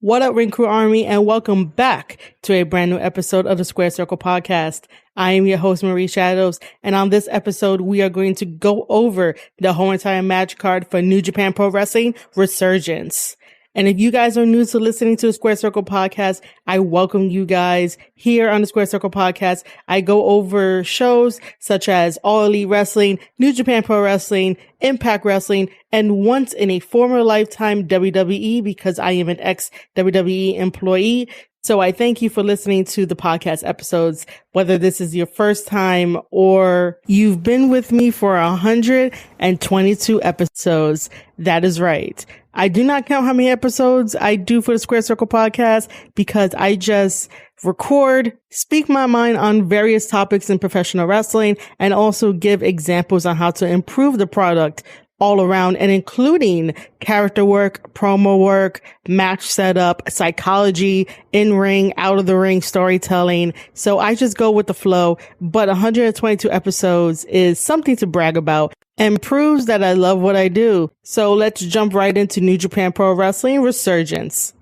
What up, Ring Crew Army, and welcome back to a brand new episode of the Square Circle Podcast. I am your host, Marie Shadows, and on this episode, we are going to go over the whole entire match card for New Japan Pro Wrestling Resurgence. And if you guys are new to listening to the Square Circle Podcast, I welcome you guys here on the Square Circle Podcast. I go over shows such as All Elite Wrestling, New Japan Pro Wrestling, Impact Wrestling, and once in a former lifetime WWE because I am an ex-WWE employee. So I thank you for listening to the podcast episodes, whether this is your first time or you've been with me for 122 episodes. That is right. I do not count how many episodes I do for the Square Circle Podcast because I just record, speak my mind on various topics in professional wrestling, and also give examples on how to improve the product all around, and including character work, promo work, match setup, psychology, in-ring, out-of-the-ring storytelling. So I just go with the flow, but 122 episodes is something to brag about and proves that I love what I do. So let's jump right into New Japan Pro Wrestling Resurgence.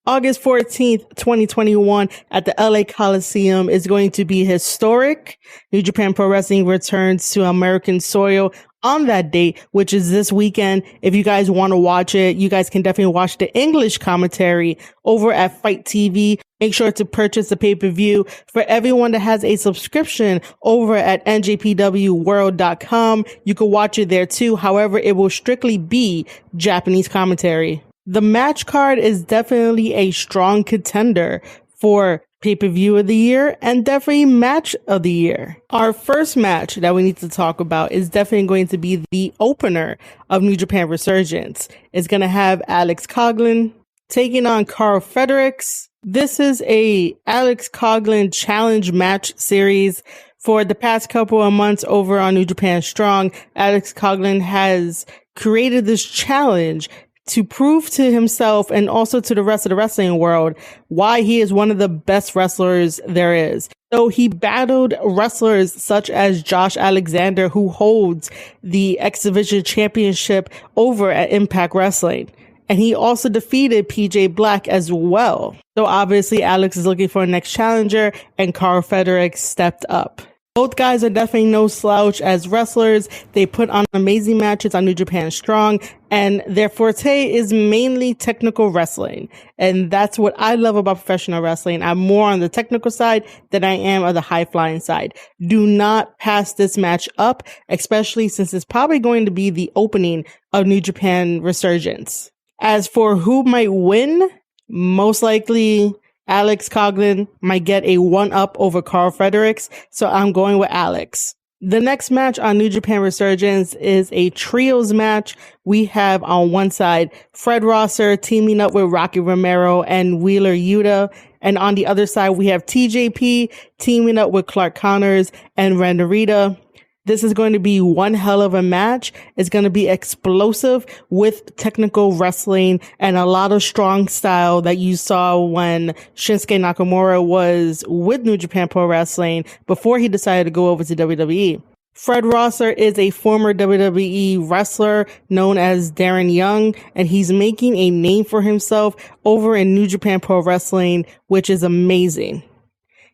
August 14th, 2021 at the LA Colosseum is going to be historic. New Japan Pro Wrestling returns to American soil on that date, which is this weekend. If you guys want to watch it, you guys can definitely watch the English commentary over at Fight TV. Make sure to purchase the pay-per-view. For everyone that has a subscription over at NJPWworld.com, you can watch it there too. However, it will strictly be Japanese commentary. The match card is definitely a strong contender for pay-per-view of the year and definitely match of the year. Our first match that we need to talk about is definitely going to be the opener of New Japan Resurgence. It's going to have Alex Coughlin taking on Carl Fredericks. This is a Alex Coughlin challenge match series. For the past couple of months over on New Japan Strong, Alex Coughlin has created this challenge to prove to himself and also to the rest of the wrestling world why he is one of the best wrestlers there is. So he battled wrestlers such as Josh Alexander, who holds the X Division Championship over at Impact Wrestling. And he also defeated PJ Black as well. So obviously Alex is looking for a next challenger, and Carl Fredericks stepped up. Both guys are definitely no slouch as wrestlers. They put on amazing matches on New Japan Strong, and their forte is mainly technical wrestling. And that's what I love about professional wrestling. I'm more on the technical side than I am on the high-flying side. Do not pass this match up, especially since it's probably going to be the opening of New Japan Resurgence. As for who might win, most likely Alex Coughlin might get a one-up over Carl Fredericks, so I'm going with Alex. The next match on New Japan Resurgence is a trios match. We have on one side Fred Rosser teaming up with Rocky Romero and Wheeler Yuta, and on the other side we have TJP teaming up with Clark Connors and Ren Narita. This is going to be one hell of a match. It's going to be explosive with technical wrestling and a lot of strong style that you saw when Shinsuke Nakamura was with New Japan Pro Wrestling before he decided to go over to WWE. Fred Rosser is a former WWE wrestler known as Darren Young, and he's making a name for himself over in New Japan Pro Wrestling, which is amazing.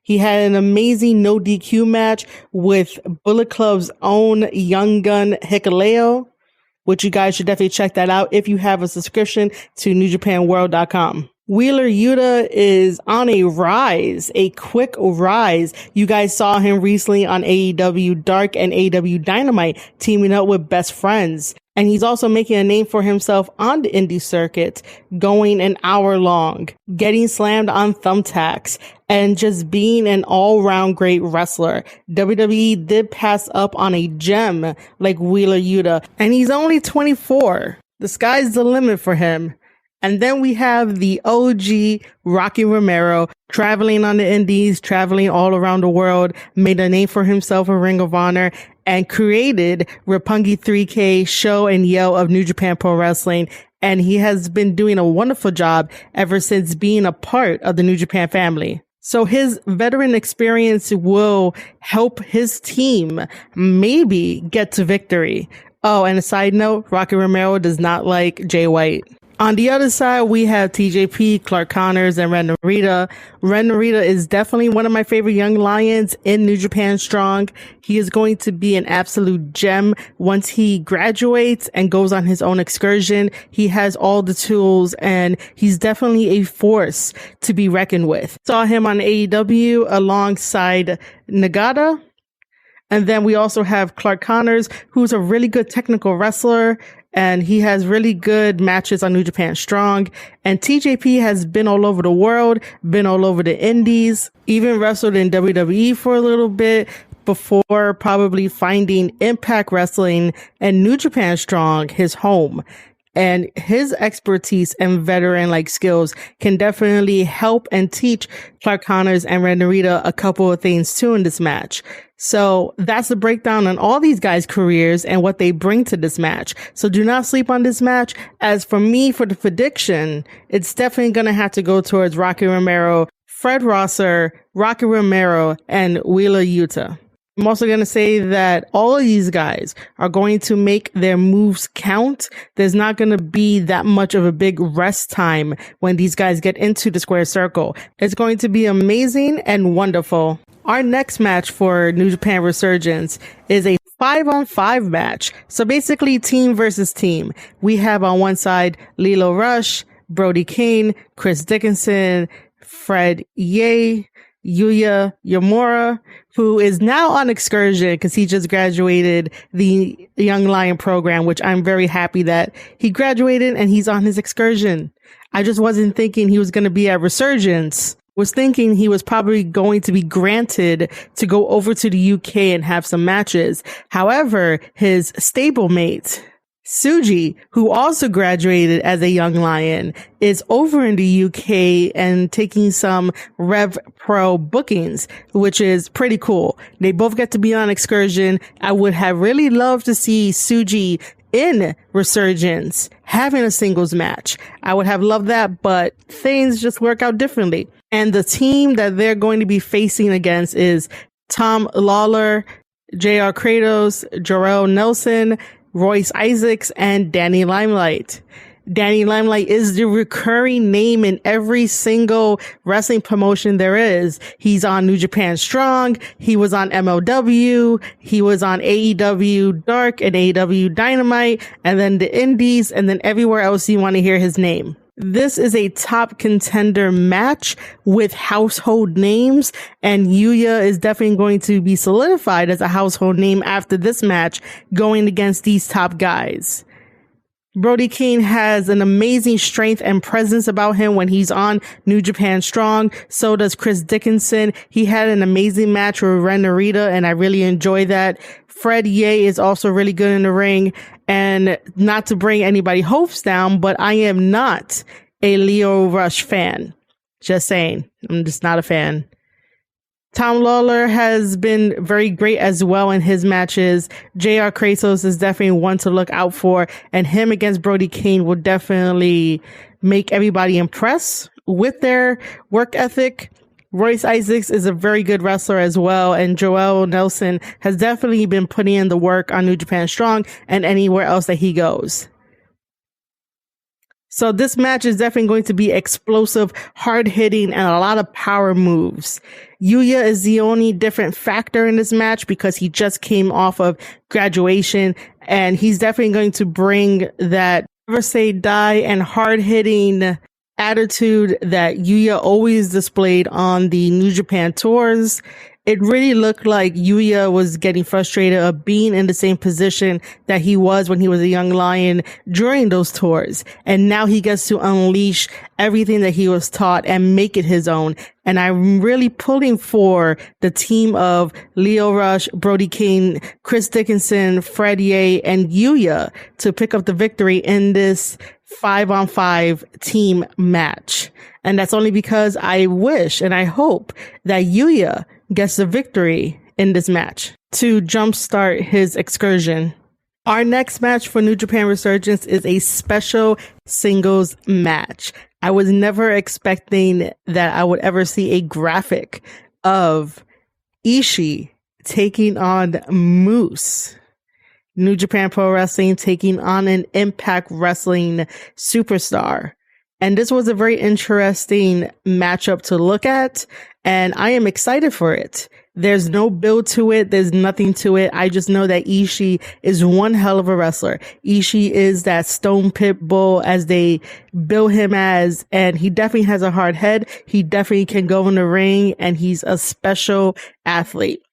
He had an amazing no DQ match with Bullet Club's own young gun Hikuleo, which you guys should definitely check that out if you have a subscription to NewJapanWorld.com. Wheeler Yuta is on a rise, a quick rise. You guys saw him recently on AEW Dark and AEW Dynamite teaming up with Best Friends. And he's also making a name for himself on the indie circuit, going an hour long, getting slammed on thumbtacks, and just being an all-round great wrestler. WWE did pass up on a gem like Wheeler Yuta, and he's only 24. The sky's the limit for him. And then we have the OG Rocky Romero traveling on the indies, traveling all around the world, made a name for himself in Ring of Honor, and created Roppongi 3K Show and Yell of New Japan Pro Wrestling. And he has been doing a wonderful job ever since being a part of the New Japan family. So his veteran experience will help his team maybe get to victory. Oh, and a side note, Rocky Romero does not like Jay White. On the other side, we have TJP, Clark Connors, and Ren Narita. Ren Narita is definitely one of my favorite young lions in New Japan Strong. He is going to be an absolute gem once he graduates and goes on his own excursion. He has all the tools, and he's definitely a force to be reckoned with. Saw him on AEW alongside Nagata. And then we also have Clark Connors, who's a really good technical wrestler, and he has really good matches on New Japan Strong. And TJP has been all over the world, been all over the indies, even wrestled in WWE for a little bit before probably finding Impact Wrestling and New Japan Strong his home. And his expertise and veteran-like skills can definitely help and teach Clark Connors and Ren Narita a couple of things too in this match. So that's the breakdown on all these guys' careers and what they bring to this match. So do not sleep on this match. As for me, for the prediction, it's definitely going to have to go towards Rocky Romero, Fred Rosser, Rocky Romero, and Wheeler Yuta. I'm also going to say that all of these guys are going to make their moves count. There's not going to be that much of a big rest time when these guys get into the square circle. It's going to be amazing and wonderful. Our next match for New Japan Resurgence is a 5-on-5 match. So basically team versus team. We have on one side Lilo Rush, Brody King, Chris Dickinson, Fred Ye, Yuya Uemura, who is now on excursion because he just graduated the Young Lion program, which I'm very happy that he graduated and he's on his excursion. I just wasn't thinking he was going to be at Resurgence. Was thinking he was probably going to be granted to go over to the UK and have some matches. However, his stablemate, Suji, who also graduated as a Young Lion, is over in the UK and taking some Rev Pro bookings, which is pretty cool. They both get to be on excursion. I would have really loved to see Suji in Resurgence having a singles match. I would have loved that, but things just work out differently. And the team that they're going to be facing against is Tom Lawler, JR Kratos, Jarrell Nelson, Royce Isaacs, and Danny Limelight. Danny Limelight is the recurring name in every single wrestling promotion there is. He's on New Japan Strong. He was on MLW. He was on AEW Dark and AEW Dynamite, and then the Indies, and then everywhere else you want to hear his name. This is a top contender match with household names, and Yuya is definitely going to be solidified as a household name after this match going against these top guys. Brody King has an amazing strength and presence about him when he's on New Japan Strong. So does Chris Dickinson. He had an amazing match with Ren Narita, and I really enjoy that. Fred Ye is also really good in the ring. And not to bring anybody hopes down, but I am not a Leo Rush fan. Just saying. I'm just not a fan. Tom Lawler has been very great as well in his matches. JR Kratos is definitely one to look out for, and him against Brody King will definitely make everybody impress with their work ethic. Royce Isaacs is a very good wrestler as well, and Joel Nelson has definitely been putting in the work on New Japan Strong and anywhere else that he goes. So this match is definitely going to be explosive, hard-hitting, and a lot of power moves. Yuya is the only different factor in this match because he just came off of graduation, and he's definitely going to bring that never say die and hard-hitting attitude that Yuya always displayed on the New Japan tours. It really looked like Yuya was getting frustrated of being in the same position that he was when he was a young lion during those tours. And now he gets to unleash everything that he was taught and make it his own. And I'm really pulling for the team of Leo Rush, Brody King, Chris Dickinson, Fred Ye, and Yuya to pick up the victory in this 5-on-5 team match. And that's only because I wish and I hope that Yuya gets the victory in this match to jumpstart his excursion. Our next match for New Japan Resurgence is a special singles match. I was never expecting that I would ever see a graphic of Ishii taking on Moose. New Japan Pro Wrestling taking on an Impact Wrestling superstar. And this was a very interesting matchup to look at, and I am excited for it. There's no build to it. There's nothing to it. I just know that Ishii is one hell of a wrestler. Ishii is that stone pit bull as they bill him as, and he definitely has a hard head. He definitely can go in the ring, and he's a special athlete.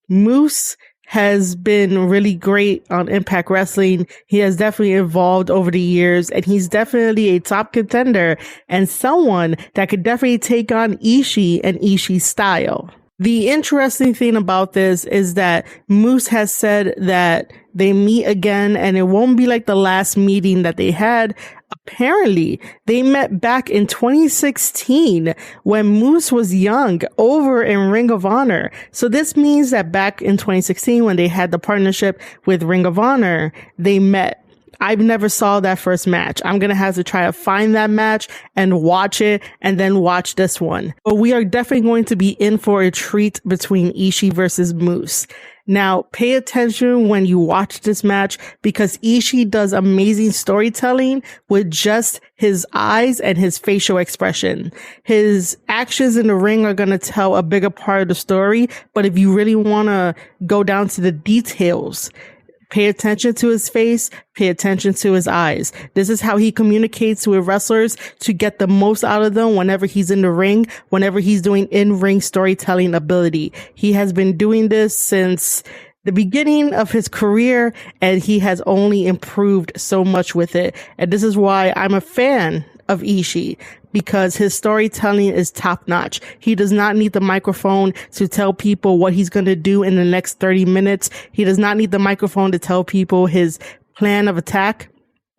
Moose has been really great on Impact Wrestling. He has definitely evolved over the years, and he's definitely a top contender and someone that could definitely take on Ishii and Ishii's style. The interesting thing about this is that Moose has said that they meet again and it won't be like the last meeting that they had. Apparently, they met back in 2016 when Moose was young over in Ring of Honor. So this means that back in 2016 when they had the partnership with Ring of Honor, they met. I've never saw that first match. I'm going to have to try to find that match and watch it and then watch this one. But we are definitely going to be in for a treat between Ishii versus Moose. Now, pay attention when you watch this match because Ishii does amazing storytelling with just his eyes and his facial expression. His actions in the ring are going to tell a bigger part of the story, but if you really want to go down to the details, pay attention to his face, pay attention to his eyes. This is how he communicates with wrestlers to get the most out of them whenever he's in the ring, whenever he's doing in-ring storytelling ability. He has been doing this since the beginning of his career, and he has only improved so much with it. And this is why I'm a fan of Ishii, because his storytelling is top notch. He does not need the microphone to tell people what he's going to do in the next 30 minutes. He does not need the microphone to tell people his plan of attack.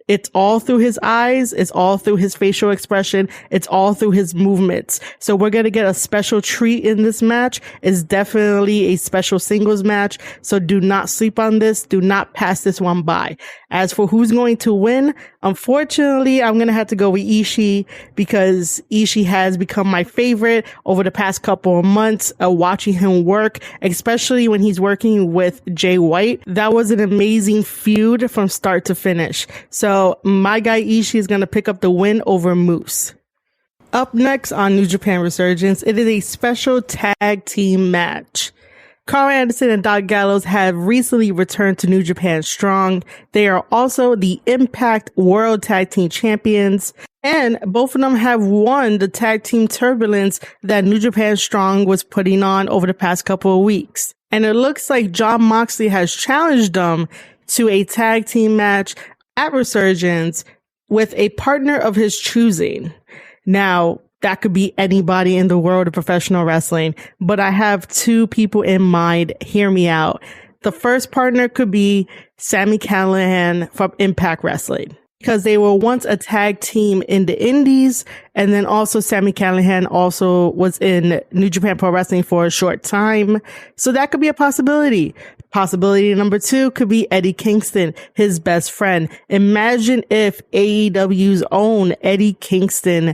It's all through his eyes. It's all through his facial expression. It's all through his movements. So we're going to get a special treat in this match. It's definitely a special singles match. So do not sleep on this. Do not pass this one by. As for who's going to win, unfortunately, I'm going to have to go with Ishii because Ishii has become my favorite over the past couple of months watching him work, especially when he's working with Jay White. That was an amazing feud from start to finish. So my guy Ishii is going to pick up the win over Moose. Up next on New Japan Resurgence, it is a special tag team match. Carl Anderson and Doc Gallows have recently returned to New Japan Strong. They are also the Impact World Tag Team Champions, and both of them have won the Tag Team Turbulence that New Japan Strong was putting on over the past couple of weeks. And it looks like Jon Moxley has challenged them to a tag team match at Resurgence with a partner of his choosing. Now, that could be anybody in the world of professional wrestling, but I have two people in mind. Hear me out. The first partner could be Sami Callihan from Impact Wrestling, because they were once a tag team in the Indies, and then also Sami Callihan also was in New Japan Pro Wrestling for a short time. So that could be a possibility. Possibility number two could be Eddie Kingston, his best friend. Imagine if AEW's own Eddie Kingston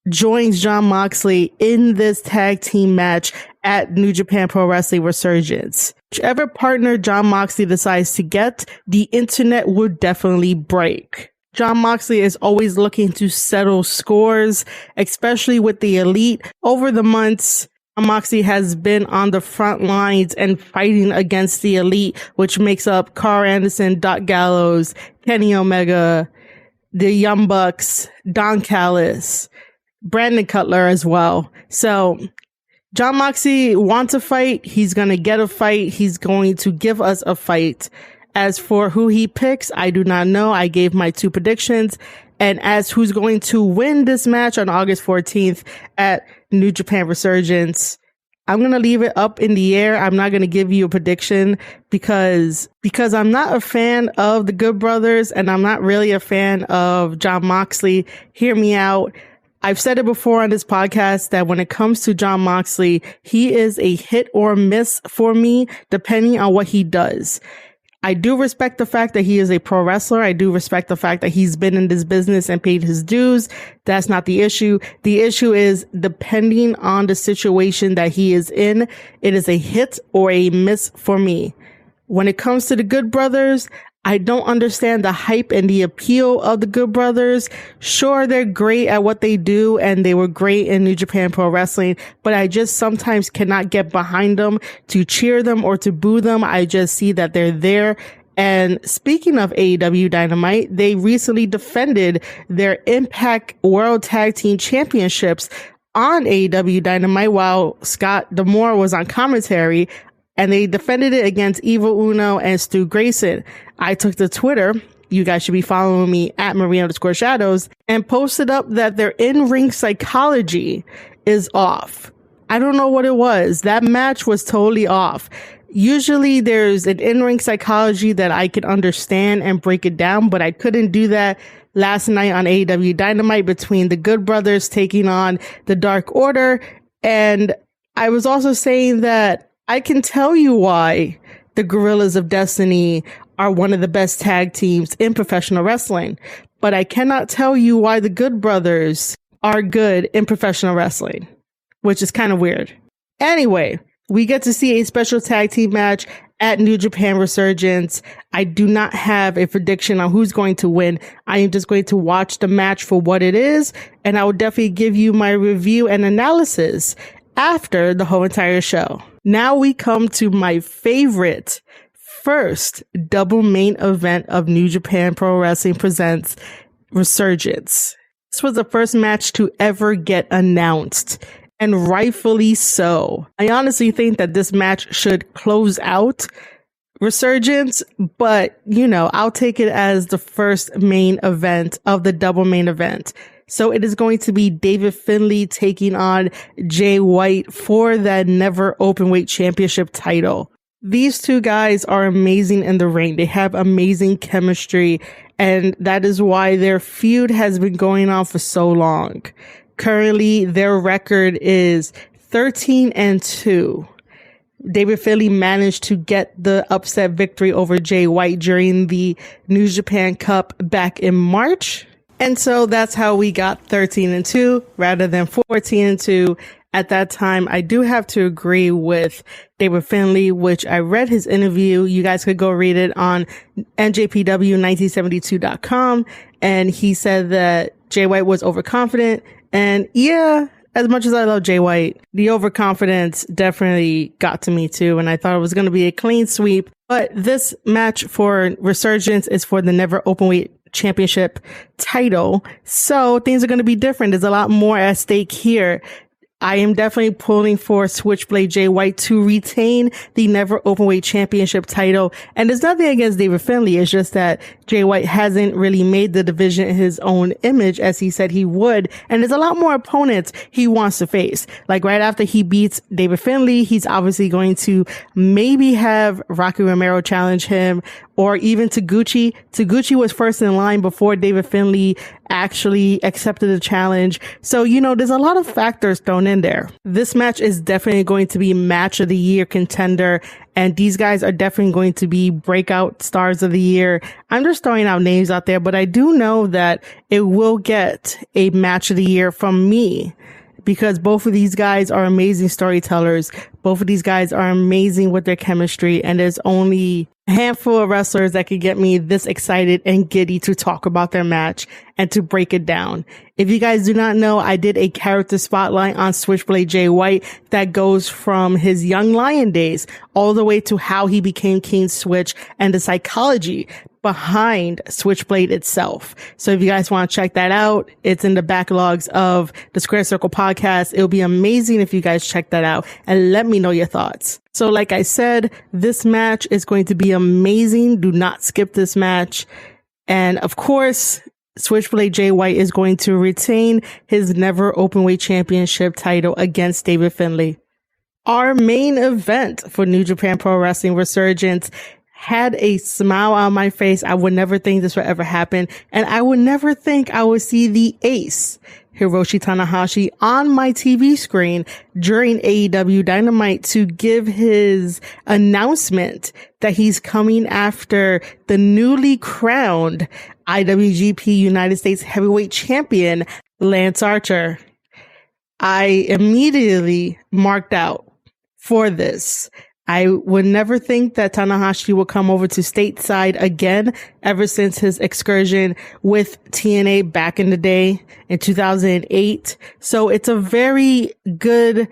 joins Jon Moxley in this tag team match at New Japan Pro Wrestling Resurgence. Whichever partner Jon Moxley decides to get, the internet would definitely break. Jon Moxley is always looking to settle scores, especially with the Elite. Over the months, Jon Moxley has been on the front lines and fighting against the Elite, which makes up Carl Anderson, Doc Gallows, Kenny Omega, the Young Bucks, Don Callis, Brandon Cutler as well. So Jon Moxley wants a fight. He's going to get a fight. He's going to give us a fight. As for who he picks, I do not know. I gave my two predictions. And as who's going to win this match on August 14th at New Japan Resurgence, I'm going to leave it up in the air. I'm not going to give you a prediction because I'm not a fan of the Good Brothers and I'm not really a fan of Jon Moxley. Hear me out. I've said it before on this podcast that when it comes to Jon Moxley, he is a hit or miss for me, depending on what he does. I do respect the fact that he is a pro wrestler. I do respect the fact that he's been in this business and paid his dues. That's not the issue. The issue is depending on the situation that he is in, it is a hit or a miss for me. When it comes to the Good Brothers, I don't understand the hype and the appeal of the Good Brothers. Sure, they're great at what they do, and they were great in New Japan Pro Wrestling, but I just sometimes cannot get behind them to cheer them or to boo them. I just see that they're there. And speaking of AEW Dynamite, they recently defended their Impact World Tag Team Championships on AEW Dynamite while Scott D'Amore was on commentary, and they defended it against Evil Uno and Stu Grayson. I took to Twitter, you guys should be following me at Marie_Shadows, and posted up that their in-ring psychology is off. I don't know what it was. That match was totally off. Usually there's an in-ring psychology that I could understand and break it down, but I couldn't do that last night on AEW Dynamite between the Good Brothers taking on the Dark Order. And I was also saying that I can tell you why the Guerrillas of Destiny are one of the best tag teams in professional wrestling, but I cannot tell you why the Good Brothers are good in professional wrestling, which is kind of weird. Anyway, we get to see a special tag team match at New Japan Resurgence. I do not have a prediction on who's going to win. I am just going to watch the match for what it is, and I will definitely give you my review and analysis after the whole entire show. Now we come to my favorite first double main event of New Japan Pro Wrestling presents Resurgence. This was the first match to ever get announced, and rightfully so. I honestly think that this match should close out Resurgence, but I'll take it as the first main event of the double main event. So it is going to be David Finlay taking on Jay White for that Never Openweight Championship title. These two guys are amazing in the ring. They have amazing chemistry, and that is why their feud has been going on for so long. Currently, their record is 13-2. David Finlay managed to get the upset victory over Jay White during the New Japan Cup back in March. And so that's how we got 13-2 rather than 14-2 at that time. I do have to agree with David Finlay, which I read his interview. You guys could go read it on NJPW1972.com. And he said that Jay White was overconfident. And yeah, as much as I love Jay White, the overconfidence definitely got to me too. And I thought it was going to be a clean sweep. But this match for Resurgence is for the Never Openweight Championship title. So things are going to be different. There's a lot more at stake here. I am definitely pulling for Switchblade Jay White to retain the Never Openweight Championship title. And there's nothing against David Finlay. It's just that Jay White hasn't really made the division his own image as he said he would. And there's a lot more opponents he wants to face. Like right after he beats David Finlay, he's obviously going to maybe have Rocky Romero challenge him, or even Taguchi. Taguchi was first in line before David Finlay actually accepted the challenge. So, there's a lot of factors thrown in there. This match is definitely going to be match of the year contender, and these guys are definitely going to be breakout stars of the year. I'm just throwing out names out there, but I do know that it will get a match of the year from me, because both of these guys are amazing storytellers. Both of these guys are amazing with their chemistry, and there's only a handful of wrestlers that could get me this excited and giddy to talk about their match and to break it down. If you guys do not know, I did a character spotlight on Switchblade Jay White that goes from his Young Lion days all the way to how he became King Switch and the psychology behind Switchblade itself. So if you guys want to check that out, it's in the backlogs of the Square Circle podcast. It'll be amazing if you guys check that out and let me know your thoughts. So like I said, this match is going to be amazing. Do not skip this match. And of course, Switchblade Jay White is going to retain his Never Openweight Championship title against David Finlay. Our main event for New Japan Pro Wrestling Resurgence had a smile on my face. I would never think this would ever happen. And I would never think I would see the ace, Hiroshi Tanahashi, on my TV screen during AEW Dynamite to give his announcement that he's coming after the newly crowned IWGP United States Heavyweight Champion, Lance Archer. I immediately marked out for this. I would never think that Tanahashi will come over to stateside again ever since his excursion with TNA back in the day in 2008. So it's a very good,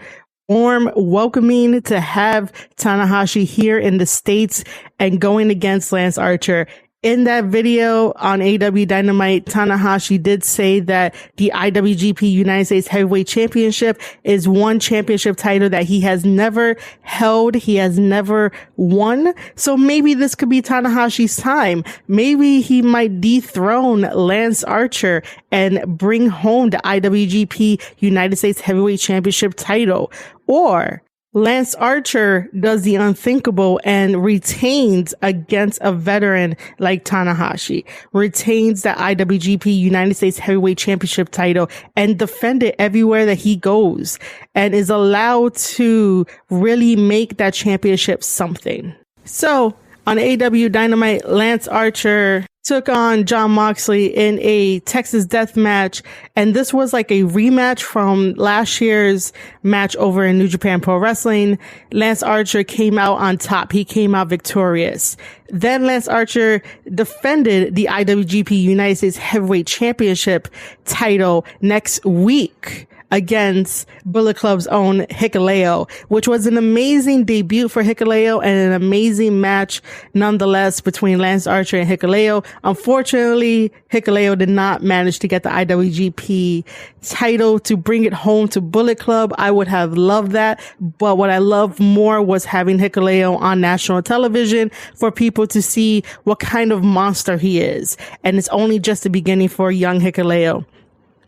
warm welcoming to have Tanahashi here in the States and going against Lance Archer. In that video on AEW Dynamite, Tanahashi did say that the IWGP United States Heavyweight Championship is one championship title that he has never held. He has never won. So maybe this could be Tanahashi's time. Maybe he might dethrone Lance Archer and bring home the IWGP United States Heavyweight Championship title. Or Lance Archer does the unthinkable and retains against a veteran like Tanahashi, retains the IWGP United States Heavyweight Championship title and defend it everywhere that he goes, and is allowed to really make that championship something. So on AEW Dynamite, Lance Archer took on Jon Moxley in a Texas death match. And this was like a rematch from last year's match over in New Japan Pro Wrestling. Lance Archer came out on top. He came out victorious. Then Lance Archer defended the IWGP United States Heavyweight Championship title next week against Bullet Club's own Hikuleo, which was an amazing debut for Hikuleo and an amazing match nonetheless between Lance Archer and Hikuleo. Unfortunately, Hikuleo did not manage to get the IWGP title to bring it home to Bullet Club. I would have loved that, but what I loved more was having Hikuleo on national television for people to see what kind of monster he is. And it's only just the beginning for young Hikuleo.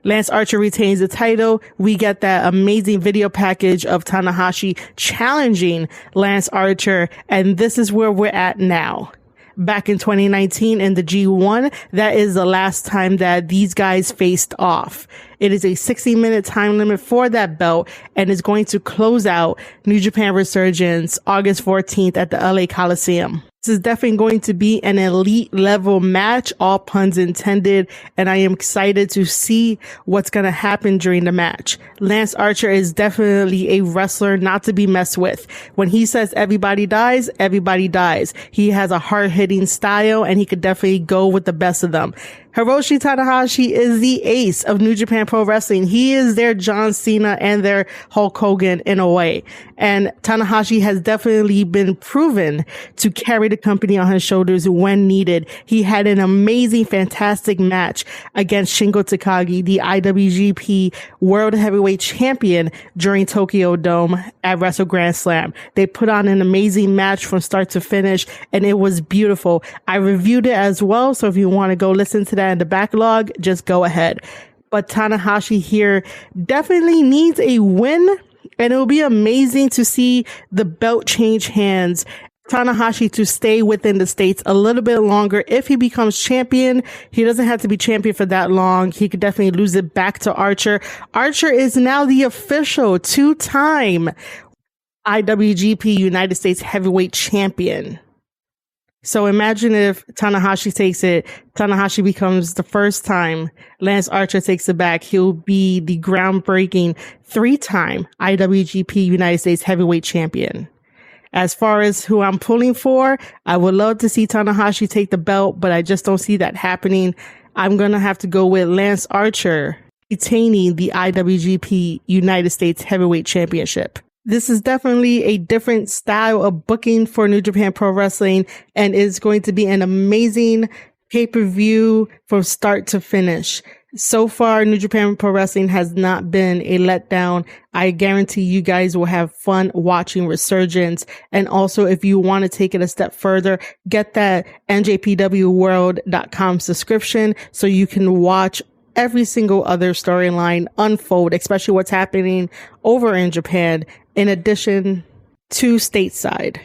Lance Archer retains the title. We get that amazing video package of Tanahashi challenging Lance Archer. And this is where we're at now. Back in 2019 in the G1, that is the last time that these guys faced off. It is a 60-minute time limit for that belt and is going to close out New Japan Resurgence August 14th at the LA Colosseum. This is definitely going to be an elite level match, all puns intended, and I am excited to see what's going to happen during the match. Lance Archer is definitely a wrestler not to be messed with. When he says everybody dies, everybody dies. He has a hard-hitting style, and he could definitely go with the best of them. Hiroshi Tanahashi is the ace of New Japan Pro Wrestling. He is their John Cena and their Hulk Hogan in a way. And Tanahashi has definitely been proven to carry the company on his shoulders when needed. He had an amazing, fantastic match against Shingo Takagi, the IWGP World Heavyweight Champion, during Tokyo Dome at Wrestle Grand Slam. They put on an amazing match from start to finish, and it was beautiful. I reviewed it as well, so if you want to go listen to that in the backlog, just go ahead. But Tanahashi here definitely needs a win, and it will be amazing to see the belt change hands. Tanahashi to stay within the States a little bit longer. If he becomes champion, he doesn't have to be champion for that long. He could definitely lose it back to Archer. Archer is now the official two-time IWGP United States Heavyweight Champion. So imagine if Tanahashi takes it, Tanahashi becomes the first time Lance Archer takes it back. He'll be the groundbreaking three-time IWGP United States Heavyweight Champion. As far as who I'm pulling for, I would love to see Tanahashi take the belt, but I just don't see that happening. I'm going to have to go with Lance Archer retaining the IWGP United States Heavyweight Championship. This is definitely a different style of booking for New Japan Pro Wrestling, and is going to be an amazing pay-per-view from start to finish. So far, New Japan Pro Wrestling has not been a letdown. I guarantee you guys will have fun watching Resurgence. And also, if you want to take it a step further, get that NJPWworld.com subscription so you can watch every single other storyline unfold, especially what's happening over in Japan, in addition to stateside.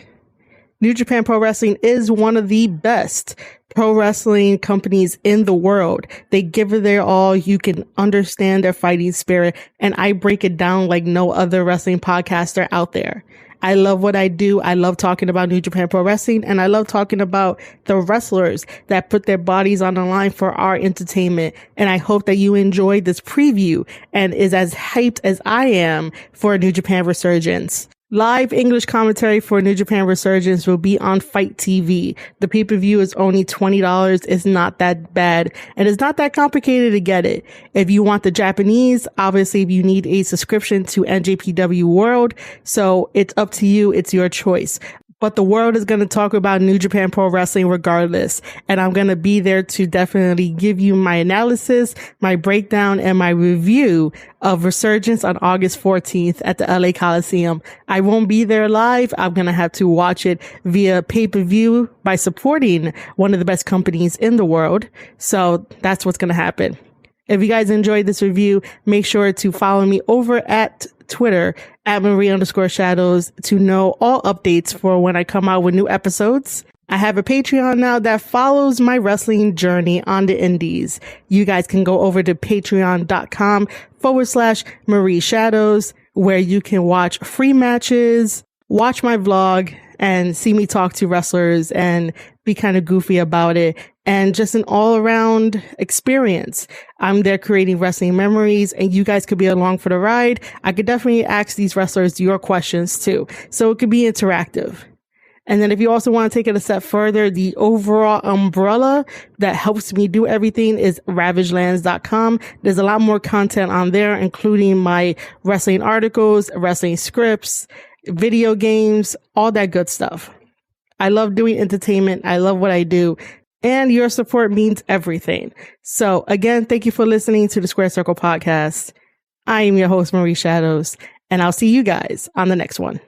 New Japan Pro Wrestling is one of the best pro wrestling companies in the world. They give it their all. You can understand their fighting spirit, and I break it down like no other wrestling podcaster out there. I love what I do. I love talking about New Japan Pro Wrestling, and I love talking about the wrestlers that put their bodies on the line for our entertainment. And I hope that you enjoyed this preview and is as hyped as I am for New Japan Resurgence. Live English commentary for New Japan Resurgence will be on Fight TV. The pay-per-view is only $20. It's not that bad, and it's not that complicated to get it. If you want the Japanese, obviously you need a subscription to NJPW World, so it's up to you. It's your choice. But the world is going to talk about New Japan Pro Wrestling regardless. And I'm going to be there to definitely give you my analysis, my breakdown, and my review of Resurgence on August 14th at the LA Colosseum. I won't be there live. I'm going to have to watch it via pay-per-view by supporting one of the best companies in the world. So that's what's going to happen. If you guys enjoyed this review, make sure to follow me over at Twitter at Marie_Shadows to know all updates for when I come out with new episodes. I have a Patreon now that follows my wrestling journey on the indies. You guys can go over to patreon.com/Marie Shadows, where you can watch free matches, watch my vlog, and see me talk to wrestlers and be kind of goofy about it, and just an all-around experience. I'm there creating wrestling memories, and you guys could be along for the ride. I could definitely ask these wrestlers your questions too, so it could be interactive. And then if you also want to take it a step further, the overall umbrella that helps me do everything is ravagelands.com. There's a lot more content on there, including my wrestling articles, wrestling scripts, video games, all that good stuff. I love doing entertainment. I love what I do. And your support means everything. So again, thank you for listening to the Square Circle podcast. I am your host, Marie Shadows, and I'll see you guys on the next one.